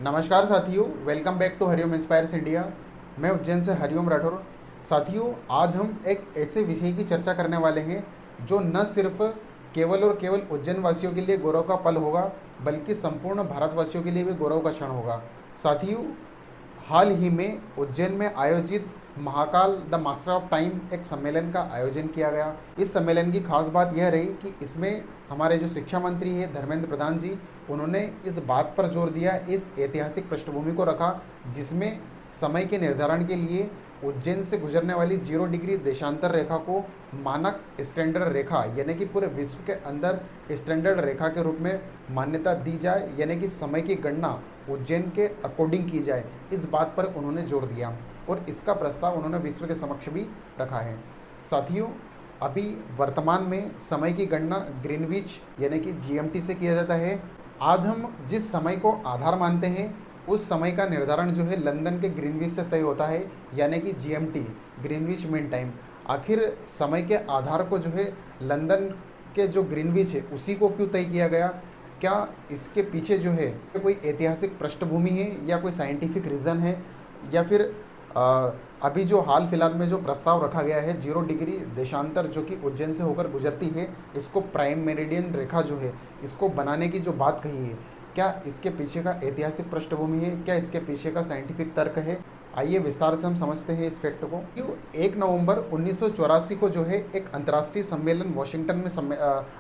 नमस्कार साथियों, welcome back to Hariom inspires India. मैं उज्जैन से हरिओम राठौर। साथियों, आज हम एक ऐसे विषय की चर्चा करने वाले हैं जो न सिर्फ केवल और केवल उज्जैन वासियों के लिए गौरव का पल होगा, बल्कि संपूर्ण भारतवासियों के लिए भी गौरव का क्षण होगा। साथियों, हाल ही में उज्जैन में आयोजित Mahakal the master of time एक सम्मेलन का आयोजन किया गया। इस सम्मेलन की खास बात यह रही कि इसमें हमारे जो शिक्षा मंत्री हैं धर्मेंद्र प्रधान जी, उन्होंने इस बात पर जोर दिया, इस ऐतिहासिक पृष्ठभूमि को रखा जिसमें समय के निर्धारण के लिए उज्जैन से गुजरने वाली 0 डिग्री देशांतर रेखा को मानक स्टैंडर्ड रेखा यानी कि पूरे विश्व के अंदर स्टैंडर्ड रेखा के रूप में मान्यता दी जाए, यानी कि समय की गणना उज्जैन के अकॉर्डिंग की जाए। इस बात पर उन्होंने जोर दिया और इसका प्रस्ताव उन्होंने विश्व के समक्ष भी रखा है। साथियों, अभी वर्तमान में समय की गणना ग्रीनविच यानी कि जीएमटी से किया जाता है। आज हम जिस समय को आधार मानते हैं उस समय का निर्धारण जो है लंदन के ग्रीनविच से तय होता है, यानी कि जीएमटी, ग्रीनविच मीन टाइम। आखिर समय के आधार को जो है लंदन के जो ग्रीनविच है उसी को क्यों तय किया गया? क्या इसके पीछे जो है कोई ऐतिहासिक पृष्ठभूमि है या कोई साइंटिफिक रीज़न है, या फिर अभी जो हाल फिलहाल में जो प्रस्ताव रखा गया है 0 डिग्री देशांतर जो कि उज्जैन से होकर गुजरती है, इसको प्राइम मेरिडियन रेखा जो है इसको बनाने की जो बात कही है, क्या इसके पीछे का ऐतिहासिक पृष्ठभूमि है, क्या इसके पीछे का साइंटिफिक तर्क है? आइए विस्तार से हम समझते हैं इस फैक्ट को। 1 नवंबर 1984 को जो है एक अंतर्राष्ट्रीय सम्मेलन वॉशिंगटन में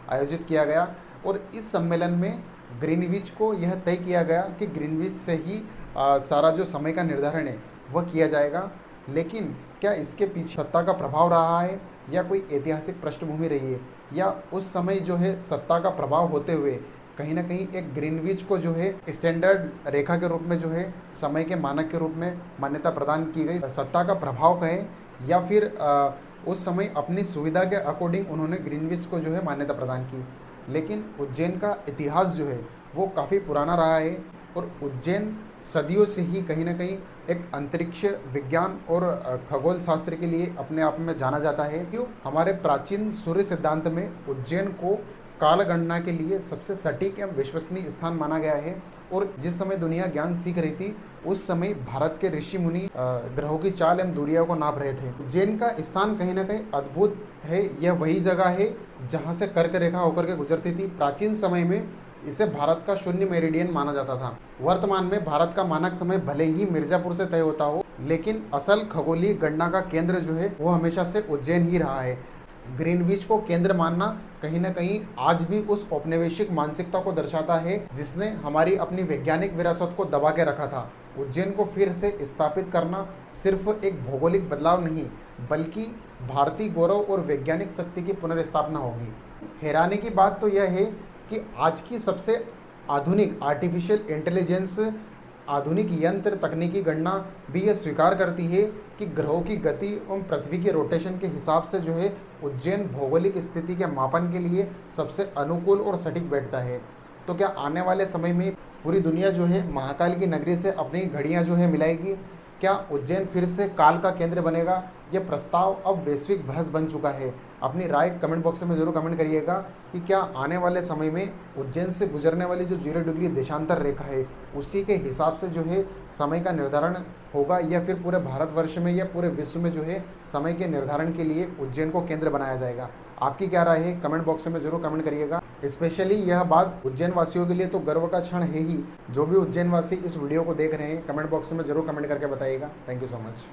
आयोजित किया गया और इस सम्मेलन में ग्रीनविच को यह तय किया गया कि ग्रीनविच से ही सारा जो समय का निर्धारण है वह किया जाएगा। लेकिन क्या इसके पीछे सत्ता का प्रभाव रहा है या कोई ऐतिहासिक पृष्ठभूमि रही है, या उस समय जो है सत्ता का प्रभाव होते हुए कहीं ना कहीं एक ग्रीनविच को जो है स्टैंडर्ड रेखा के रूप में जो है समय के मानक के रूप में मान्यता प्रदान की गई? सत्ता का प्रभाव कहे या फिर उस समय अपनी सुविधा के अकॉर्डिंग उन्होंने ग्रीनविच को जो है मान्यता प्रदान की। लेकिन उज्जैन का इतिहास जो है वो काफ़ी पुराना रहा है और उज्जैन सदियों से ही कहीं ना कहीं एक अंतरिक्ष विज्ञान और खगोल शास्त्र के लिए अपने आप में जाना जाता है। क्यों? हमारे प्राचीन सूर्य सिद्धांत में उज्जैन को काल गणना के लिए सबसे सटीक एवं विश्वसनीय स्थान माना गया है। और जिस समय दुनिया ज्ञान सीख रही थी उस समय भारत के ऋषि मुनि ग्रहों की चाल एवं दूरियों को नाप रहे थे। उज्जैन का स्थान कहीं ना कहीं अद्भुत है। यह वही जगह है जहाँ से कर्क रेखा होकर के गुजरती थी। प्राचीन समय में इसे भारत का शून्य मेरिडियन माना जाता था। वर्तमान में भारत का मानक समय भले ही मिर्जापुर से तय होता हो, लेकिन असल खगोलीय गणना का केंद्र जो है वो हमेशा से उज्जैन ही रहा है। ग्रीनविच को केंद्र मानना कहीं ना कहीं आज भी उस औपनिवेशिक मानसिकता को दर्शाता है जिसने हमारी अपनी वैज्ञानिक विरासत को दबा के रखा था। उज्जैन को फिर से स्थापित करना सिर्फ एक भौगोलिक बदलाव नहीं, बल्कि भारतीय गौरव और वैज्ञानिक शक्ति की पुनर्स्थापना होगी। हैरानी की बात तो यह है कि आज की सबसे आधुनिक आर्टिफिशियल इंटेलिजेंस, आधुनिक यंत्र तकनीकी गणना भी यह स्वीकार करती है कि ग्रहों की गति एवं पृथ्वी के रोटेशन के हिसाब से जो है उज्जैन भौगोलिक स्थिति के मापन के लिए सबसे अनुकूल और सटीक बैठता है। तो क्या आने वाले समय में पूरी दुनिया जो है महाकाल की नगरी से अपनी घड़ियां जो है मिलाएगी? क्या उज्जैन फिर से काल का केंद्र बनेगा? यह प्रस्ताव अब वैश्विक बहस बन चुका है। अपनी राय कमेंट बॉक्स में ज़रूर कमेंट करिएगा कि क्या आने वाले समय में उज्जैन से गुजरने वाली जो 0 डिग्री देशांतर रेखा है उसी के हिसाब से जो है समय का निर्धारण होगा, या फिर पूरे भारतवर्ष में या पूरे विश्व में जो है समय के निर्धारण के लिए उज्जैन को केंद्र बनाया जाएगा? आपकी क्या राय है कमेंट बॉक्स में ज़रूर कमेंट करिएगा। स्पेशली यह बात उज्जैन वासियों के लिए तो गर्व का क्षण है ही। जो भी उज्जैन वासी इस वीडियो को देख रहे हैं कमेंट बॉक्स में ज़रूर कमेंट करके बताइएगा। Thank you so much.